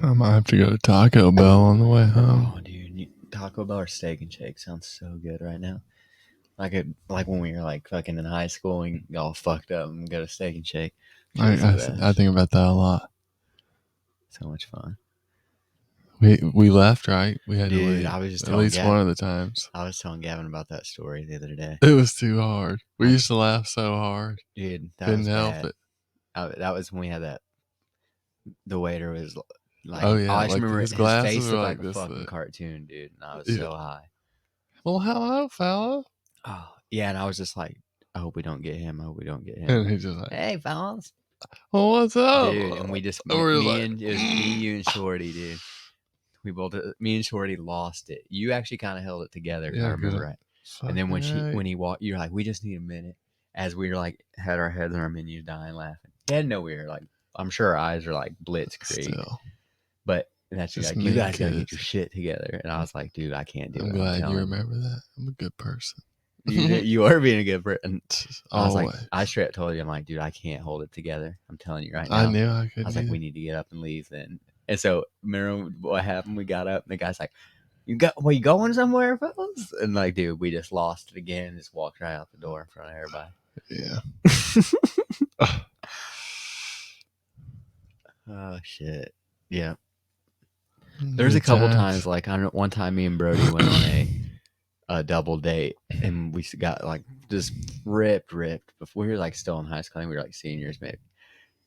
I might have to go to Taco Bell on the way home. Oh, dude, Taco Bell or Steak and Shake sounds so good right now. Like when we were like fucking in high school and got all fucked up and go to Steak and Shake. I think about that a lot. So much fun. We left, right? We had to Dude, leave. I was just at telling least Gavin, one of the times. I was telling Gavin about that story the other day. It was too hard. We used to laugh so hard. Dude, that Couldn't was help bad. it. That was when we had that. The waiter was like, Oh yeah, I just like remember his his glasses face were looked like like a this fucking thick. cartoon, dude, and I was Yeah. so high. Well, hello, fella. Oh yeah, and I was just like, I hope we don't get him. I hope we don't get him. And he's just like, Hey, fellas. well, what's up, Dude? And we just it was me, you, and Shorty, dude. We both, me and Shorty, lost it. You actually kind of held it together, if I remember right. And then when he walked, you're like, we just need a minute. As we were like had our heads on our menus, dying laughing. He had no, we were like, I'm sure our eyes are like blitzkrieg. Still. But that's just like, you guys gotta get your shit together. And I was like, dude, I can't do it. I'm glad you remember that. I'm a good person. You are being a good person. I was like, Always. I straight up told you, I'm like, dude, I can't hold it together. I'm telling you right now. I knew I couldn't. I was like, we need to get up and leave then. And so remember what happened? We got up and the guy's like, were you going somewhere, fellas? And like, dude, we just lost it again. Just walked right out the door in front of everybody. Yeah. Oh shit. Yeah. There's a couple times, like one time me and Brody went on a double date and we got like just ripped before we were like still in high school. I think we were like seniors maybe.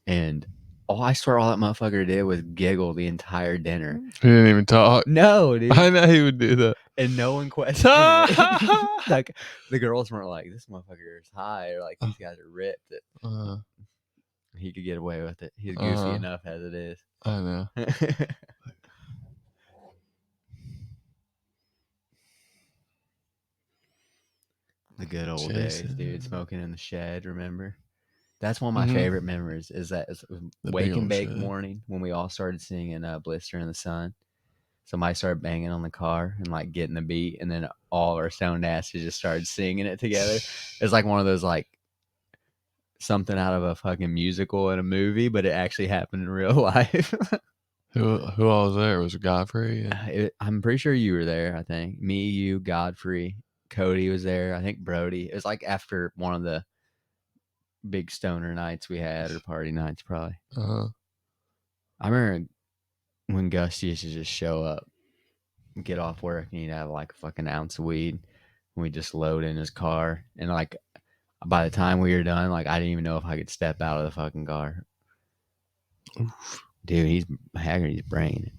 And I swear all that motherfucker did was giggle the entire dinner. He didn't even talk. No, dude. I know he would do that. And no one questioned it. Like the girls weren't like, this motherfucker is high, or like these guys are ripped. He could get away with it. He's goofy enough as it is. I know. The good old days, dude. Smoking in the shed, remember? That's one of my favorite memories. Is that wake and bake morning when we all started singing "Blister in the Sun." Somebody started banging on the car and like getting the beat, and then all our stoned asses just started singing it together. It's like one of those like something out of a fucking musical in a movie, but it actually happened in real life. Who all was there? Was it Godfrey? I'm pretty sure you were there. I think me, you, Godfrey, Cody was there. I think Brody. It was like after one of the big stoner nights we had, or party nights probably. I remember when Gus used to just show up, get off work, and he'd have like a fucking ounce of weed, and we just load in his car, and like by the time we were done, like I didn't even know if I could step out of the fucking car. Oof. Dude, he's Haggerty's brain.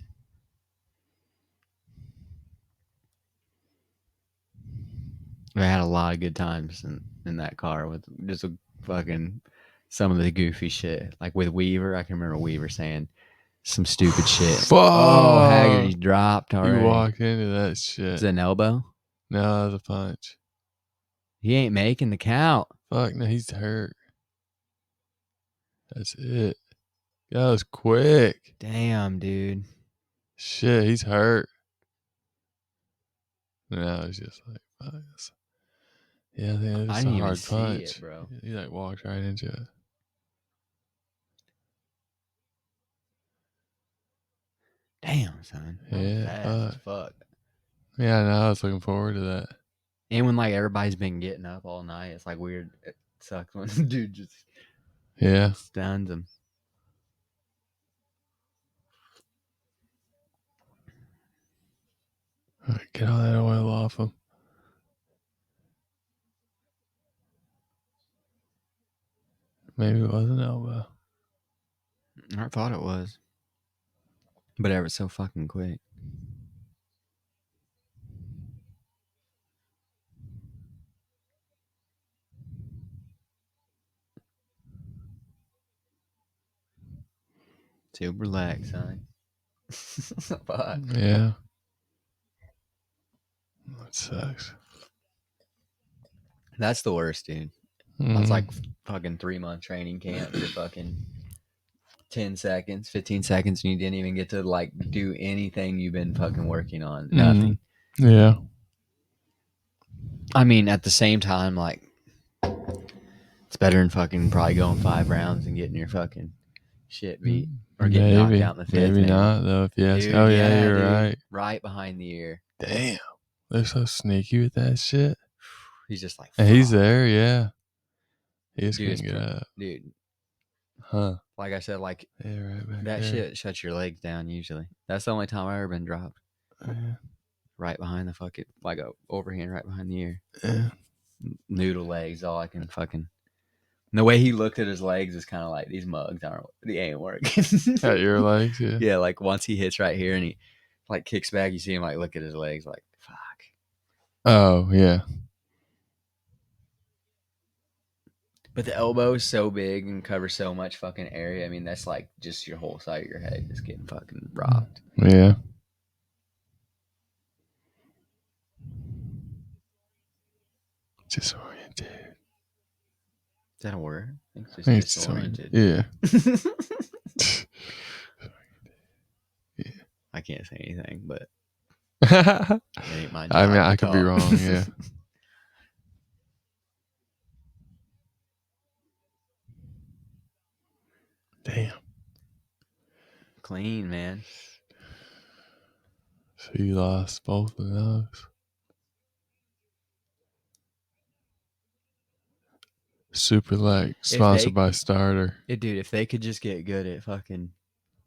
I had a lot of good times in that car with just a fucking some of the goofy shit. Like with Weaver, I can remember Weaver saying some stupid shit. Fuck. Oh, Haggerty dropped already. You walk into that shit. Is it an elbow? No, that was a punch. He ain't making the count. Fuck, no, he's hurt. That's it. That was quick. Damn, dude. Shit, he's hurt. No, it's just like, fuck. Yeah, I think it's a hard punch. See it, bro. He like walked right into it. Damn, son. Yeah, fuck. Yeah, no, I was looking forward to that. And when like everybody's been getting up all night, it's like weird. It sucks when the dude just stuns him. All right, get all that oil off him. Maybe it was an elbow. I thought it was. But ever so fucking quick. Super relaxed, son. Fuck. Yeah. That sucks. That's the worst, dude. It's like fucking 3-month training camp for fucking 10 seconds, 15 seconds, and you didn't even get to like do anything you've been fucking working on. Nothing. Yeah. I mean, at the same time, like, it's better than fucking probably going 5 rounds and getting your fucking shit meat or get knocked out in the fifth. Maybe not though. If you ask, Dude, you're dude, right. Right behind the ear. Damn, they're so sneaky with that shit. He's just like, and he's there, yeah. He just dude, couldn't get up, dude. Huh? Like I said, like right back that there. shit shuts your legs down. Usually, that's the only time I've ever been dropped. Yeah. Right behind the fucking, like a overhand, right behind the ear. Yeah. Noodle legs, all I can fucking. And the way he looked at his legs is kind of like these mugs they ain't working. At your legs, yeah. Yeah, like once he hits right here and he like kicks back, you see him like look at his legs, like fuck. Oh yeah. But the elbow is so big and covers so much fucking area. I mean, that's like just your whole side of your head just getting fucking rocked. Yeah. Disoriented. Is that a word? I think it's just disoriented. Yeah. Yeah. I can't say anything, but it ain't my job. I mean, I could be wrong. Yeah. Damn. Clean, man. So you lost both of those. Super leg, sponsored by Starter. Dude, if they could just get good at fucking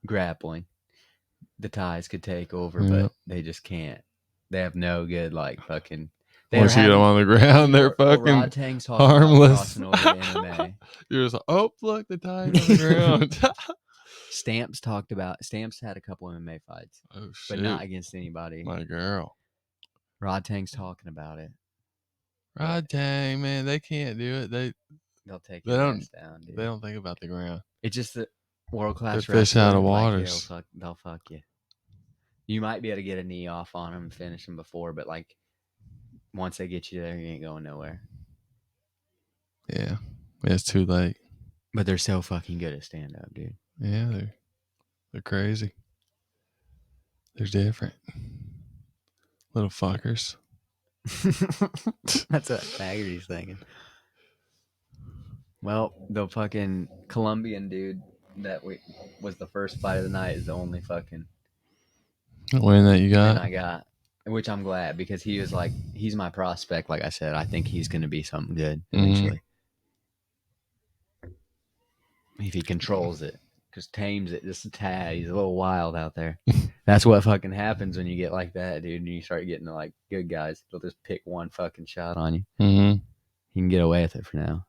grappling, the ties could take over, but they just can't. They have no good like fucking. Once you get them on the ground, they're fucking Rod Tang's talking harmless. About crossing over to MMA. You're just like, oh look, the tie on the ground. Stamps had a couple MMA fights, but not against anybody. My girl. Rod Tang's talking about it. Rod Tang, man, they can't do it. They'll take your ass down, dude. They don't think about the ground. It's just that world-class fish out of waters. Like, they'll fuck you. You might be able to get a knee off on them and finish them before, but like once they get you there, you ain't going nowhere. Yeah, it's too late. But they're so fucking good at stand-up, dude. Yeah, they're crazy. They're different. Little fuckers. That's what Haggerty's thinking. Well, the fucking Colombian dude that was the first fight of the night is the only fucking win that you got. Win I got, which I'm glad because he was like he's my prospect. Like I said, I think he's going to be something good eventually if he controls it. Because tames it just a tad. He's a little wild out there. That's what fucking happens when you get like that, dude. And you start getting to like good guys. They'll just pick one fucking shot on you. Mm-hmm. You can get away with it for now.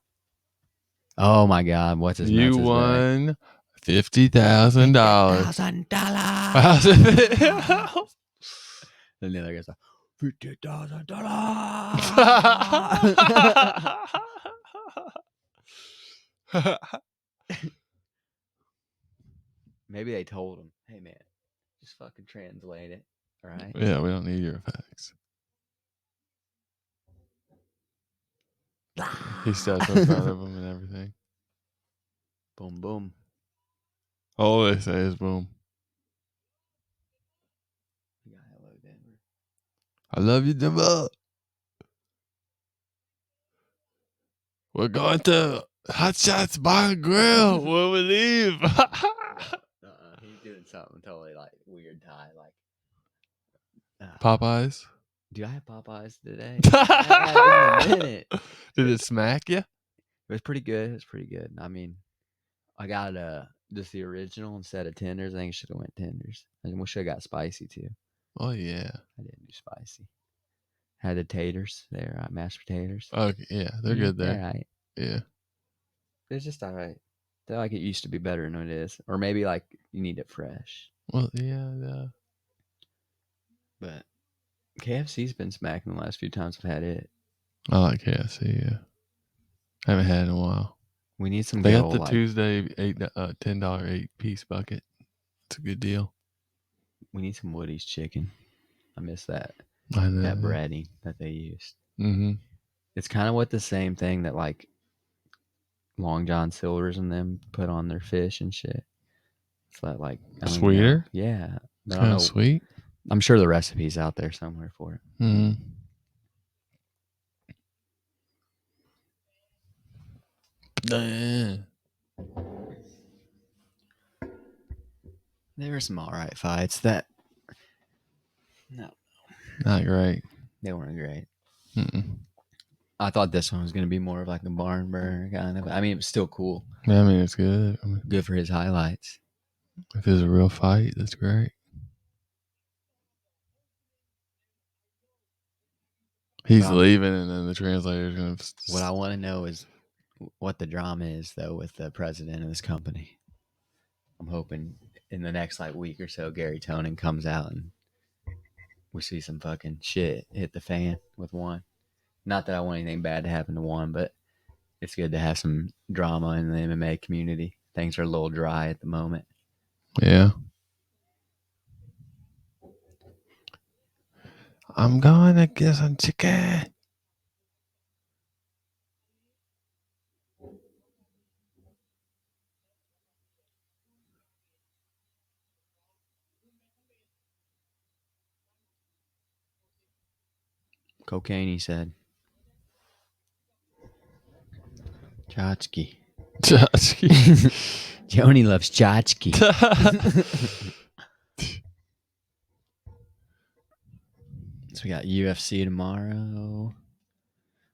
Oh my God! What's his? You won $50,000. $50,000. And the other guy's like, $50,000. Maybe they told him, "Hey man, just fucking translate it, all right?" Yeah, we don't need your effects. He steps in front of him and everything. Boom, boom. All they say is boom. Hello, Denver. I love you, Denver. We're going to Hot Shots Bar and Grill when we leave. He's doing something totally like weird Thai, like Popeyes. Do I have Popeyes today? I haven't in a minute. Did it smack you? It was pretty good. I mean, I got just the original instead of tenders. I think I should have went tenders. I wish I got spicy too. Oh yeah. I didn't do spicy. Had the taters there, mashed potatoes. Okay, yeah, they're good there. They're right. Yeah. It's just all right. They're like it used to be better than it is, or maybe like you need it fresh. Well, yeah. But KFC's been smacking the last few times I've had it. I like KFC. Yeah. I haven't had it in a while. We need some. They got the Tuesday $10 8-piece bucket. It's a good deal. We need some Woody's chicken. I miss that. I know that breading that they used. Mm-hmm. It's kind of what the same thing that like Long John Silver's and them put on their fish and shit. It's that like sweeter. Yeah, it's kind of sweet. I'm sure the recipe's out there somewhere for it. Mm-hmm. There were some all right fights that. No, Not great. they weren't great. Mm-mm. I thought this one was going to be more of like a barn burner kind of. I mean, it was still cool. Yeah, I mean, it's good. I mean, Good for his highlights. if it's a real fight, that's great. He's leaving, and then the translator's going to... What I want to know is what the drama is, though, with the president of this company. I'm hoping in the next like week or so, Gary Tonin comes out and we see some fucking shit hit the fan with one. Not that I want anything bad to happen to one, but it's good to have some drama in the MMA community. Things are a little dry at the moment. Yeah. I'm gonna get some chicken. Cocaine, he said. Tchotchke. Joni loves tchotchke. So we got UFC tomorrow.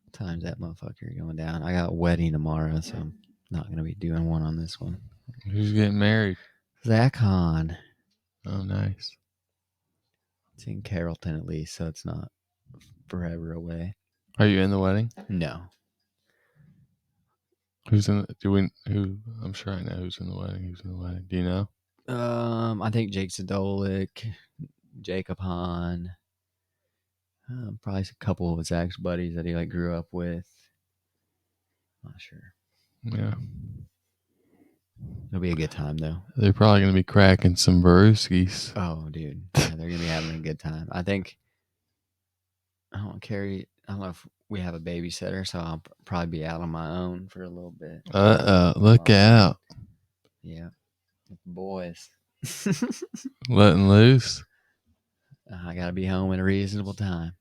What time's that motherfucker going down? I got a wedding tomorrow, so I'm not going to be doing one on this one. Who's getting married? Zach Hahn. Oh, nice. It's in Carrollton at least, so it's not forever away. Are you in the wedding? No. Who's in? Who? I'm sure I know who's in the wedding. Who's in the wedding? Do you know? I think Jake Zadolik, Jacob Hahn, probably a couple of Zach's buddies that he like grew up with. Not sure. Yeah. It'll be a good time though. They're probably gonna be cracking some brewskis. Oh, dude, yeah, they're gonna be having a good time. I think. I don't know if we have a babysitter, so I'll probably be out on my own for a little bit. Look out. Yeah. Boys. Letting loose. I gotta be home at a reasonable time.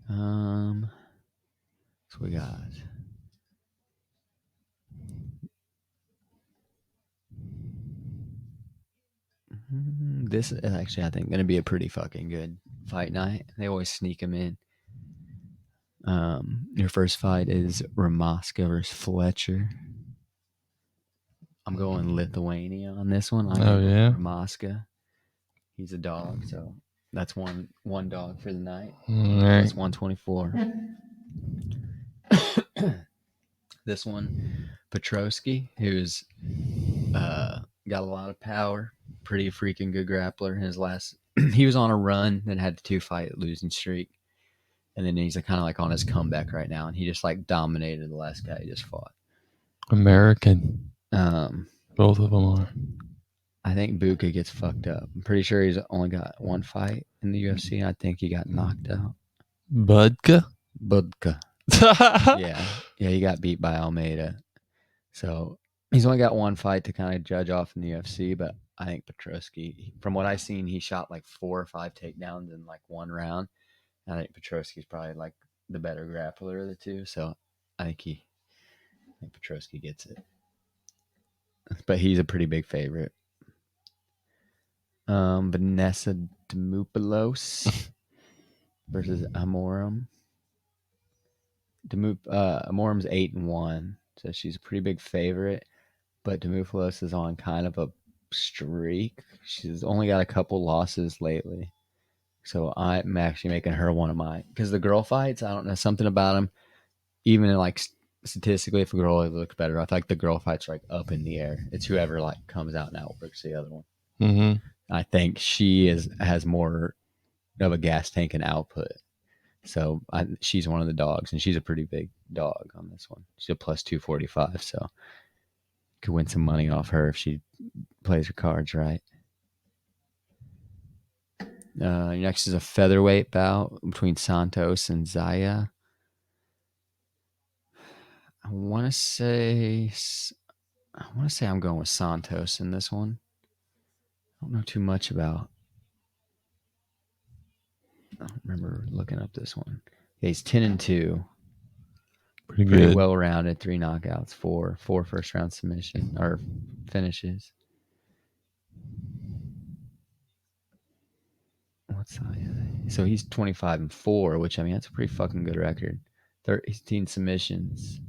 So we got this is actually, I think, gonna be a pretty fucking good fight night. They always sneak them in. Your first fight is Ramaska versus Fletcher. I'm going Lithuania on this one. Yeah. Ramaska. He's a dog, so that's one dog for the night. All right. That's 124. This one, Petrosky, who's got a lot of power, pretty freaking good grappler. His last, he was on a run, then had the 2-fight losing streak, and then he's kind of like on his comeback right now, and he just like dominated the last guy he just fought. American. Both of them are. I think Buka gets fucked up. I'm pretty sure he's only got one fight in the UFC, and I think he got knocked out. Budka? Yeah, he got beat by Almeida. So he's only got one fight to kind of judge off in the UFC, but I think Petrosky, from what I've seen, he shot like 4 or 5 takedowns in like one round. I think Petrosky's probably like the better grappler of the two, so I think Petrosky gets it. But he's a pretty big favorite. Vanessa Demopoulos versus Amorim. Amorum's 8-1, so she's a pretty big favorite. But Demopoulos is on kind of a streak. She's only got a couple losses lately, so I'm actually making her one of mine. Because the girl fights, I don't know, something about them. Even like statistically, if a girl looks better, I feel like the girl fights are like up in the air. It's whoever like comes out and outworks the other one. Mm-hmm. I think she has more of a gas tank and output. So she's one of the dogs, and she's a pretty big dog on this one. She's a plus 245, so could win some money off her if she plays her cards right. Next is a featherweight bout between Santos and Zaya. I want to say I'm going with Santos in this one. I don't know too much about. I don't remember looking up this one. Yeah, he's 10-2. Pretty Pretty good. well rounded. 3 knockouts, 4 first round submission or finishes. So he's 25-4, which I mean that's a pretty fucking good record. 13 submissions,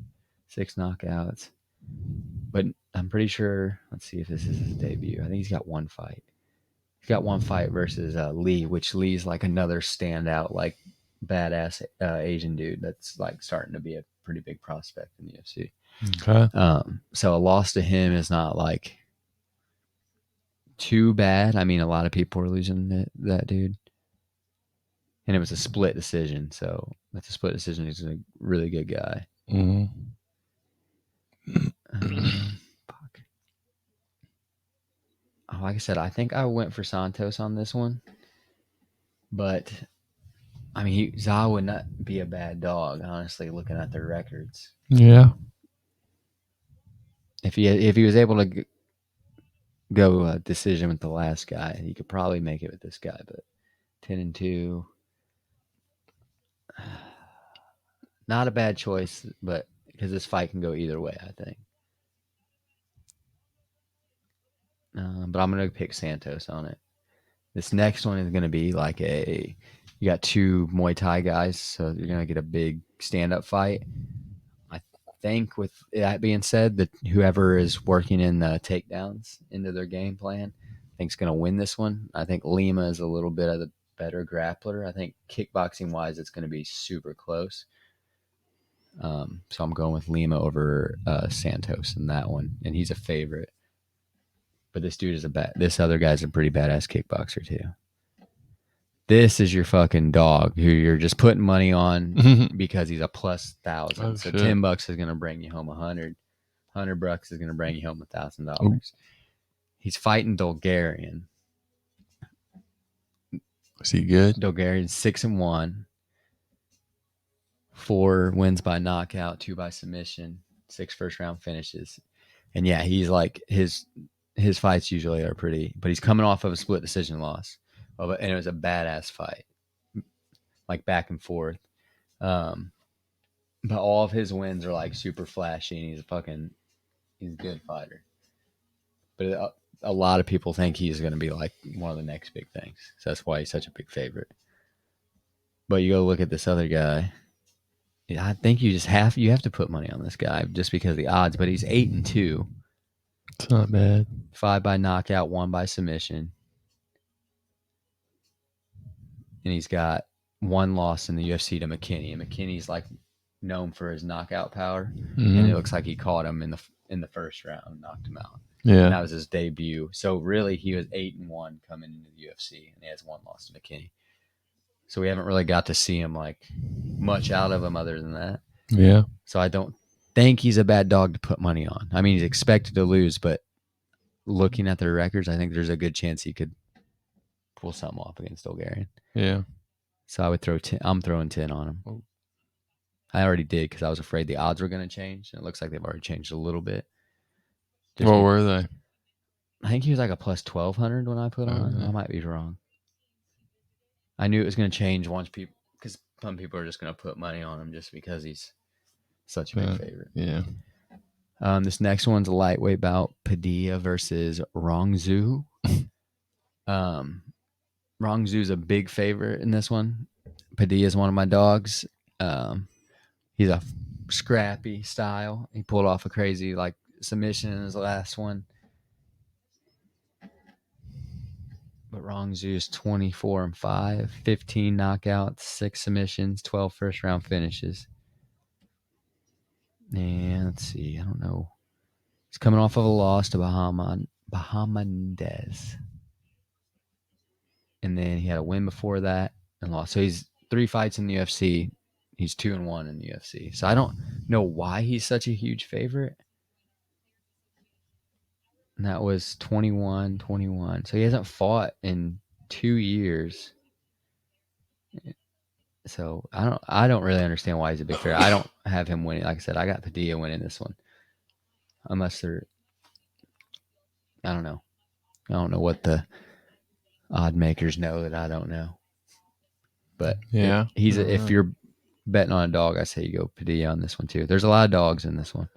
6 knockouts. But I'm pretty sure. Let's see if this is his debut. I think he's got one fight. He's got one fight versus Lee, which Lee's like another standout, like badass Asian dude that's like starting to be a pretty big prospect in the UFC. Okay. So a loss to him is not like too bad. I mean, a lot of people were losing that dude, and it was a split decision. So that's a split decision. He's a really good guy. Mm-hmm. Fuck. Like I said, I think I went for Santos on this one, but I mean, Za would not be a bad dog, honestly, looking at their records. Yeah. If he was able to go a decision with the last guy, he could probably make it with this guy. But 10-2, not a bad choice, but because this fight can go either way, I think. But I'm gonna pick Santos on it. This next one is gonna be like you got two Muay Thai guys, so you're gonna get a big stand-up fight. I think with that being said, that whoever is working in the takedowns into their game plan, I think is going to win this one. I think Lima is a little bit of the better grappler. I think kickboxing wise, it's going to be super close. So I'm going with Lima over Santos in that one, and he's a favorite. But this dude is this other guy's a pretty badass kickboxer too. This is your fucking dog who you're just putting money on because he's a plus 1,000. Oh, so shit. $10 is going to bring you home 100. $100 is going to bring you home $1,000. He's fighting Bulgarian. Is he good? Bulgarian 6-1, 4 wins by knockout, 2 by submission, 6 first round finishes. And yeah, he's like his fights usually are pretty, but he's coming off of a split decision loss, and it was a badass fight, like back and forth. But all of his wins are like super flashy, and he's a good fighter. But a lot of people think he's going to be like one of the next big things. So that's why he's such a big favorite. But you go look at this other guy. Yeah, I think you have to put money on this guy just because of the odds. But he's 8-2. It's not bad. 5 by knockout, 1 by submission, and he's got 1 loss in the UFC to McKinney. And McKinney's like known for his knockout power, and it looks like he caught him in the first round, knocked him out. Yeah. And that was his debut. So really, he was 8-1 coming into the UFC, and he has 1 loss to McKinney. So we haven't really got to see him like much out of him other than that. Yeah. So I don't think he's a bad dog to put money on. I mean, he's expected to lose, but looking at their records, I think there's a good chance he could pull something off against Bulgarian. Yeah. So I would throw 10. I'm throwing 10 on him. Oh. I already did because I was afraid the odds were going to change. And it looks like they've already changed a little bit. What were they? I think he was like a plus 1,200 when I put on. I might be wrong. I knew it was going to change because some people are just going to put money on him just because he's such a big favorite. Yeah. This next one's a lightweight bout, Padilla versus Rongzhu. Rongzhu's a big favorite in this one. Padilla's one of my dogs. He's a scrappy style. He pulled off a crazy like submission in his last one. But Rongzhu's 24-5, 15 knockouts, 6 submissions, 12 first round finishes. And let's see, I don't know. He's coming off of a loss to Bahamandez. And then he had a win before that and lost. So he's 3 fights in the UFC. He's 2-1 in the UFC. So I don't know why he's such a huge favorite. And that was 21-21. So he hasn't fought in 2 years. So I don't really understand why he's a big favorite. I don't have him winning. Like I said, I got Padilla winning this one. Unless I don't know. I don't know what the odd makers know that I don't know. But yeah, if you're betting on a dog, I say you go Padilla on this one too. There's a lot of dogs in this one.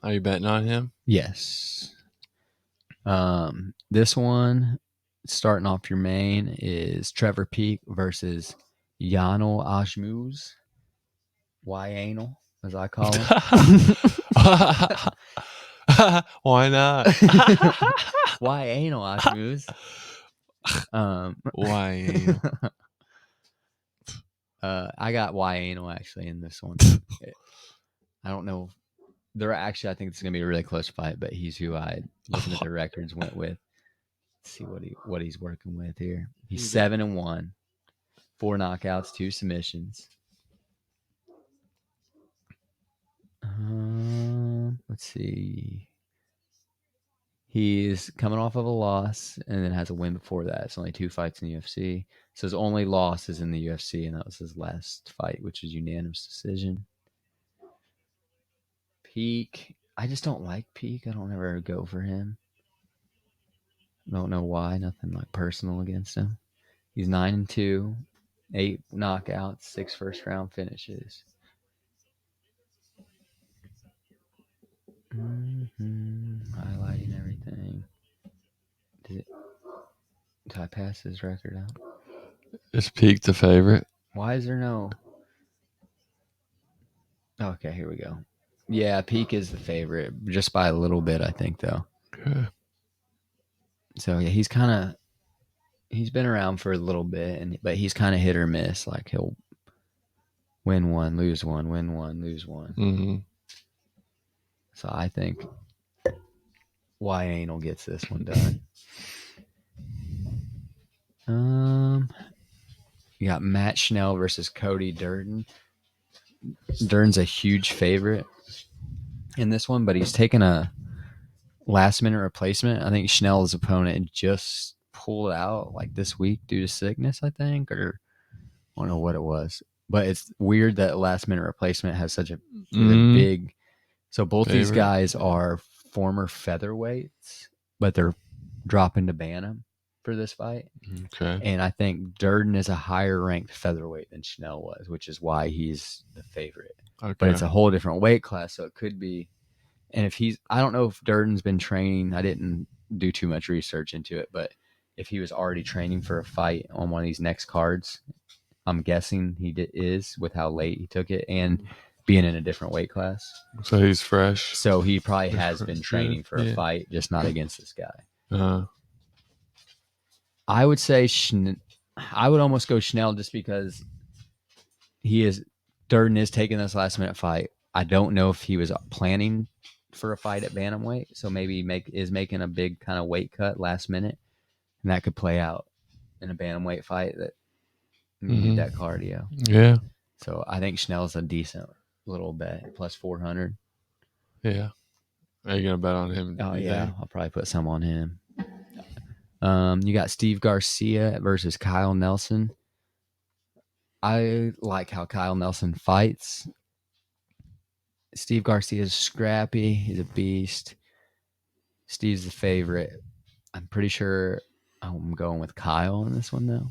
Are you betting on him? Yes. This one, starting off your main is Trevor Peek versus Yanel Ashmuz. Y-anal, as I call him. Why not? Y-anal Ashmuz. Why anal? I got Y-anal actually in this one. I don't know. I think it's gonna be a really close fight, but he's who I, looking at the records, went with. Let's see what he's working with here. He's 7-1, 4 knockouts, 2 submissions. Let's see. He's coming off of a loss and then has a win before that. It's only 2 fights in the UFC. So his only loss is in the UFC, and that was his last fight, which was unanimous decision. Peak. I just don't like Peak. I don't ever go for him. Don't know why. Nothing like personal against him. He's 9-2, 8 knockouts, 6 first-round finishes. Highlighting everything. Did I pass his record out? Is Peak the favorite? Why is there no? Okay, here we go. Yeah, Peak is the favorite, just by a little bit, I think, though. Okay. So yeah, he's been around for a little bit, but he's kind of hit or miss. Like he'll win one, lose one, win one, lose one. Mm-hmm. So I think Y-anal gets this one done. You got Matt Schnell versus Cody Durden. Durden's a huge favorite in this one, but he's taken a last-minute replacement. I think Schnell's opponent just pulled out like this week due to sickness, I think, or I don't know what it was. But it's weird that last-minute replacement has such a big. So both these guys are former featherweights, but they're dropping to bantam for this fight. Okay. And I think Durden is a higher ranked featherweight than Schnell was, which is why he's the favorite. Okay. But it's a whole different weight class, so it could be. And if I don't know if Durden's been training. I didn't do too much research into it, but if he was already training for a fight on one of these next cards, I'm guessing he is with how late he took it and being in a different weight class. So he's fresh. So he probably has been training for a fight, just not against this guy. I would say I would almost go Schnell just because Durden is taking this last minute fight. I don't know if he was planning for a fight at bantamweight, so maybe is making a big kind of weight cut last minute, and that could play out in a bantamweight fight that needed that cardio. Yeah. So I think Schnell's a decent little bet, plus 400. Yeah. Are you gonna bet on him? Oh yeah, I'll probably put some on him. You got Steve Garcia versus Kyle Nelson. I like how Kyle Nelson fights. Steve Garcia is scrappy. He's a beast. Steve's the favorite. I'm pretty sure I'm going with Kyle in this one, though.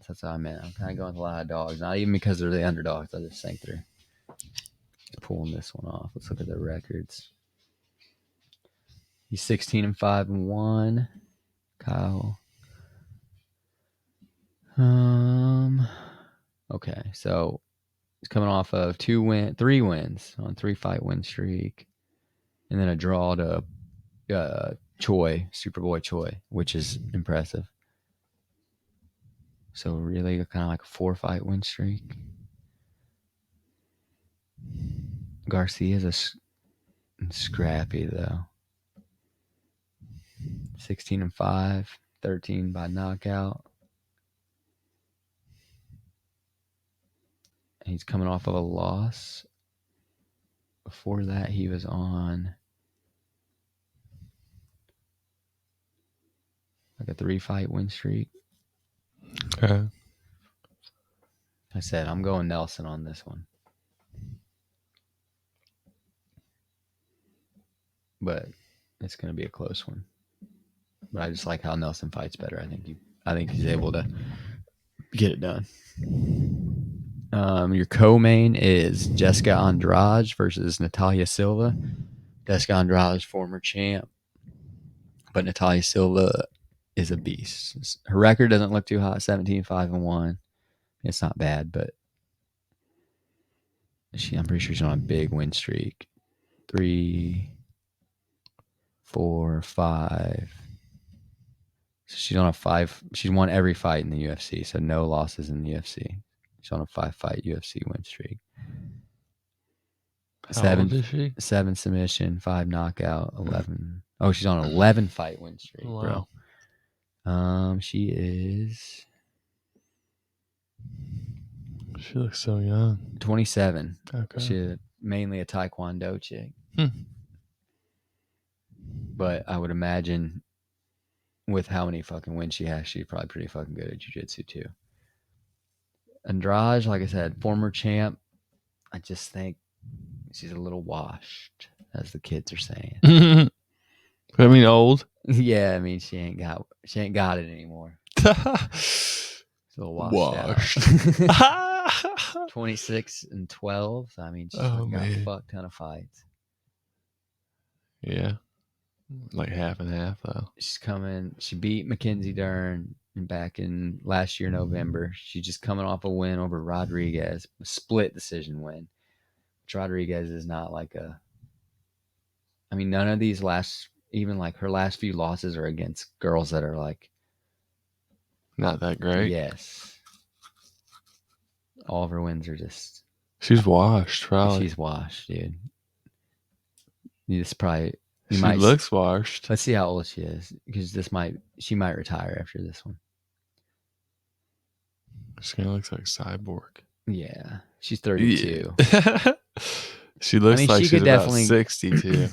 That's what I meant. I'm kind of going with a lot of dogs. Not even because they're the underdogs. I just think they're pulling this one off. Let's look at their records. He's 16-5-1. Kyle. Okay, so he's coming off of 3 wins on 3-fight win streak, and then a draw to Choi, Superboy Choi, which is impressive. So really kind of like a 4-fight win streak. Garcia's a scrappy though. 16-5, 13 by knockout. He's coming off of a loss. Before that, he was on like a 3-fight win streak. Okay. I said I'm going Nelson on this one. But it's going to be a close one. But I just like how Nelson fights better. I think he's able to get it done. Your co-main is Jessica Andrade versus Natalia Silva. Jessica Andrade, former champ, but Natalia Silva is a beast. Her record doesn't look too hot, 17-5-1. It's not bad, but I'm pretty sure she's on a big win streak. 3, 4, 5. So she's on a 5. She's won every fight in the UFC, so no losses in the UFC. She's on a 5-fight UFC win streak. How old is she? 7 submission, 5 knockout, 11. Oh, she's on an 11-fight win streak, Wow. bro. She is. She looks so young. 27. Okay. She's mainly a Taekwondo chick. But I would imagine with how many fucking wins she has, she's probably pretty fucking good at jiu-jitsu too. Andrade, like I said, former champ. I just think she's a little washed, as the kids are saying. I mean, old. Yeah, I mean she ain't got it anymore. It's a little washed. Out. 26-12. I mean, she's got a fuck ton of fights. Yeah, like half and half though. She beat Mackenzie Dern back in last year November. She's just coming off a win over Rodriguez, a split decision win. Which Rodriguez is not like a. I mean, none of these even like her last few losses are against girls that are like not that great. Yes. All of her wins are just. She's washed, probably. She's washed, dude. You just probably. She looks washed. Let's see how old she is, because she might retire after this one. She kind of looks like Cyborg. Yeah, she's 32. Yeah. She looks like she's about 62.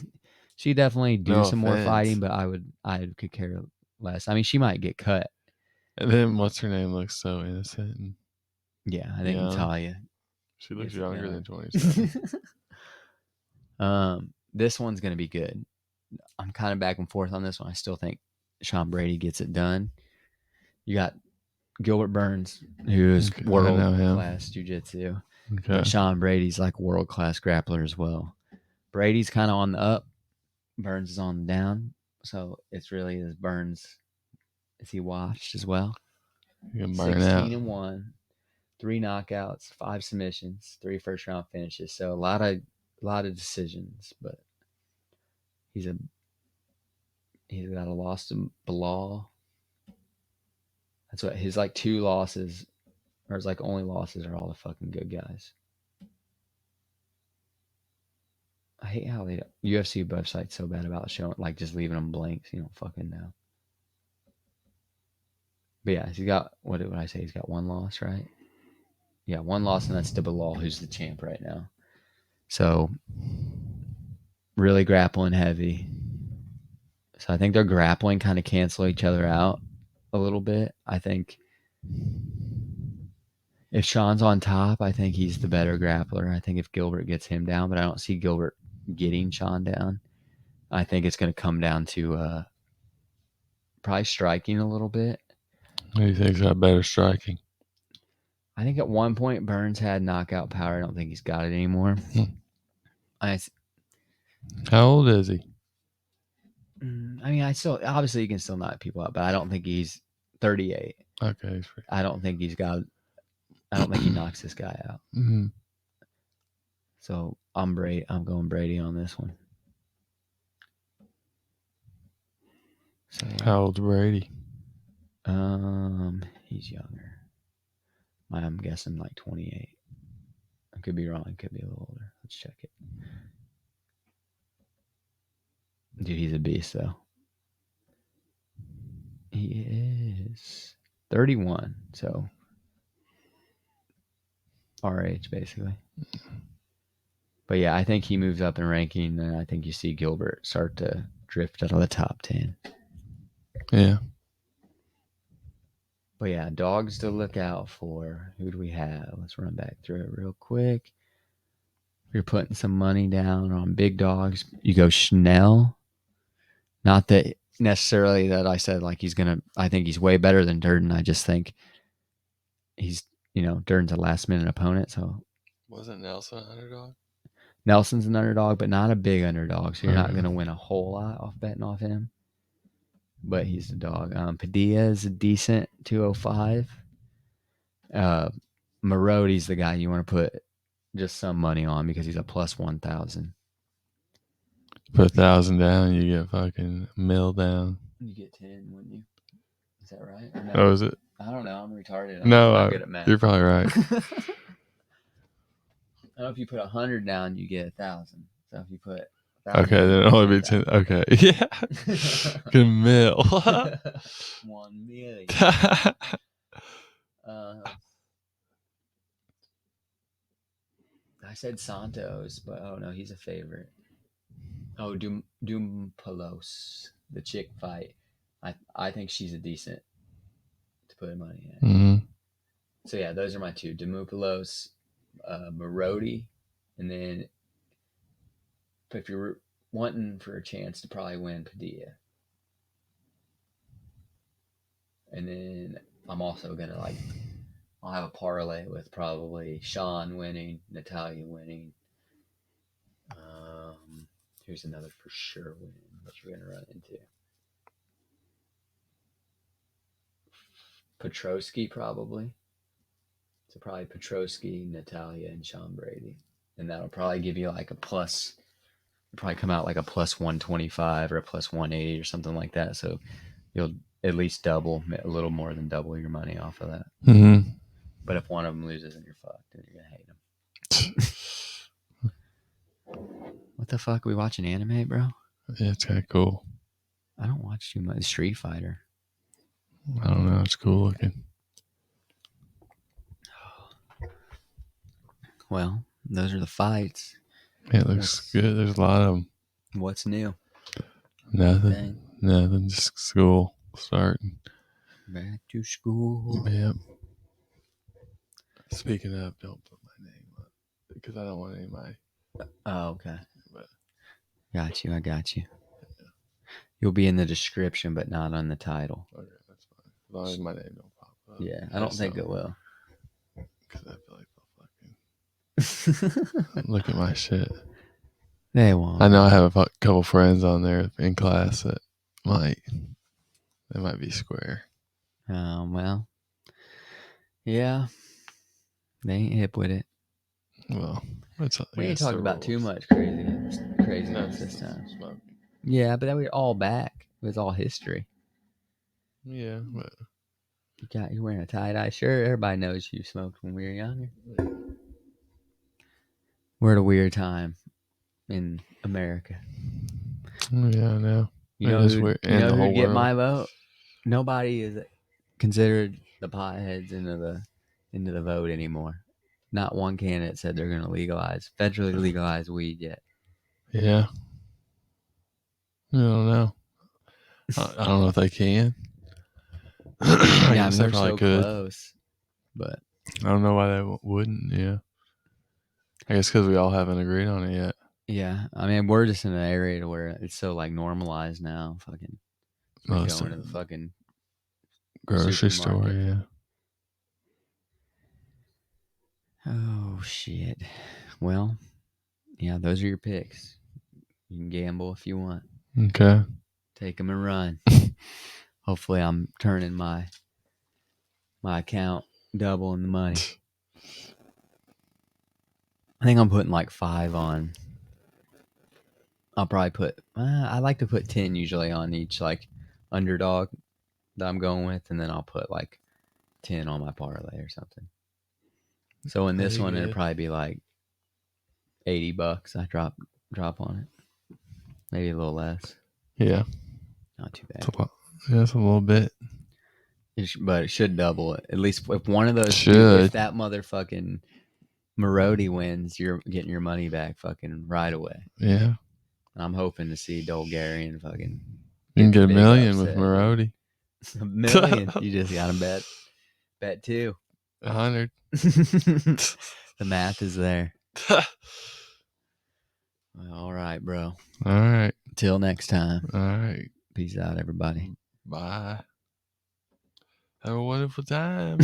She definitely do some more fighting, but I could care less. I mean, she might get cut. And then what's her name looks so innocent. Yeah, I think Natalia. She looks younger than 27. This one's gonna be good. I'm kind of back and forth on this one. I still think Sean Brady gets it done. You got Gilbert Burns, who's world class jiu-jitsu. Okay. But Sean Brady's like world class grappler as well. Brady's kind of on the up. Burns is on the down. So it's really is Burns. Is he washed as well? You can burn 16-1, 3 knockouts, 5 submissions, 3 first round finishes. So a lot of decisions, but he's got a loss to Bilal. That's what his like 2 losses, or his like only losses are all the fucking good guys. I hate how the UFC website's so bad about showing, like, just leaving them blanks. You don't fucking know. But yeah, he's got, what did I say? He's got 1 loss, right? Yeah, 1 loss, and that's to Bilal, who's the champ right now. So, really grappling heavy. So I think their grappling kind of cancel each other out a little bit. I think if Sean's on top, I think he's the better grappler. I think if Gilbert gets him down, but I don't see Gilbert getting Sean down. I think it's going to come down to probably striking a little bit. Who do you think's got better striking? I think at one point Burns had knockout power. I don't think he's got it anymore. How old is he? I mean, obviously you can still knock people out, but I don't think he's 38. Okay. I don't think he knocks this guy out. Mm-hmm. So I'm going Brady on this one. So, how old's Brady? He's younger. I'm guessing like 28. I could be wrong. Could be a little older. Let's check it. Dude, he's a beast, though. He is 31, so our age, basically. But yeah, I think he moves up in ranking, and I think you see Gilbert start to drift out of the top 10. Yeah. But yeah, dogs to look out for. Who do we have? Let's run back through it real quick. If you're putting some money down on big dogs, you go Schnell. Not that necessarily that I said like I think he's way better than Durden. I just think he's, Durden's a last minute opponent. So wasn't Nelson an underdog? Nelson's an underdog, but not a big underdog. So you're not going to win a whole lot off betting off him. but he's the dog. Padilla is a decent 205. Marodi's the guy you want to put just some money on because he's a plus 1,000. Put 1,000 down, you get fucking mill down. You get 10, wouldn't you? Is that right? Or no? Oh, is it? I don't know. I'm retarded. I'm No, not good at math. You're probably right. I know if you put 100 down, you get 1,000. So if you put 1,000, okay, then it'll only be 10. Okay, yeah, good mill. 1 million. I said Santos, but oh no, he's a favorite. Oh, Palos, the chick fight. I think she's a decent to put money in. Mm-hmm. So yeah, those are my two: Demopoulos, Marodi, and then if you're wanting for a chance to probably win, Padilla. And then I'm also gonna I'll have a parlay with probably Sean winning, Natalia winning. Here's another for sure win that you're gonna run into. Petrosky probably. So probably Petrosky, Natalia, and Sean Brady. And that'll probably give you like a plus, probably come out like a plus 125 or a plus 180 or something like that. So you'll at least double, a little more than double your money off of that. Mm-hmm. But if one of them loses, then you're fucked and you're going to hate them. What the fuck? Are we watching anime, bro? Yeah, it's kind of cool. I don't watch too much. Street Fighter. I don't know. It's cool looking. Well, those are the fights. Yeah, it looks good. There's a lot of them. What's new? Nothing. Nothing. Just school starting. Back to school. Yep. Speaking of, don't put my name up because I don't want any of my. Oh, okay. But, got you. I got you. Yeah. You'll be in the description, but not on the title. Okay, that's fine. As long as my name don't pop up. Yeah, I don't think it will. Because I feel like they'll fucking look at my shit. They won't. I know I have a couple friends on there in class that might be square. Oh, well. Yeah. They ain't hip with it. Well, we ain't talking about too much craziness this time. Smoking. Yeah, but then we're all back. It was all history. Yeah, but you're wearing a tie-dye shirt. Everybody knows you smoked when we were younger. We're at a weird time in America. Yeah, I know. You know who'd get my vote? Nobody is considered the potheads into the vote anymore. Not one candidate said they're going to federally legalize weed yet. Yeah. I don't know. I don't know if they can. I guess they probably could. Close, but I don't know why they wouldn't. Yeah. I guess because we all haven't agreed on it yet. Yeah, I mean, we're just in an area where it's so normalized now. Fucking going to the fucking grocery store. Yeah. Oh shit. Well, yeah, those are your picks. You can gamble if you want. Okay. Take them and run. Hopefully, I'm turning my account double in the money. I think I'm putting 5 on. I'll probably put. I like to put 10 usually on each underdog that I'm going with, and then I'll put 10 on my parlay or something. So in this one, it'll probably be $80. I drop on it, maybe a little less. Yeah, not too bad. It's a little bit, but it should double it. At least if one of those, if that motherfucking Marodi wins, you're getting your money back fucking right away. Yeah. I'm hoping to see Dolgarian fucking. You can get $1 million with Marodi. $1 million. You just got to bet 2. 100. The math is there. Well, all right, bro. All right. Till next time. All right. Peace out, everybody. Bye. Have a wonderful time.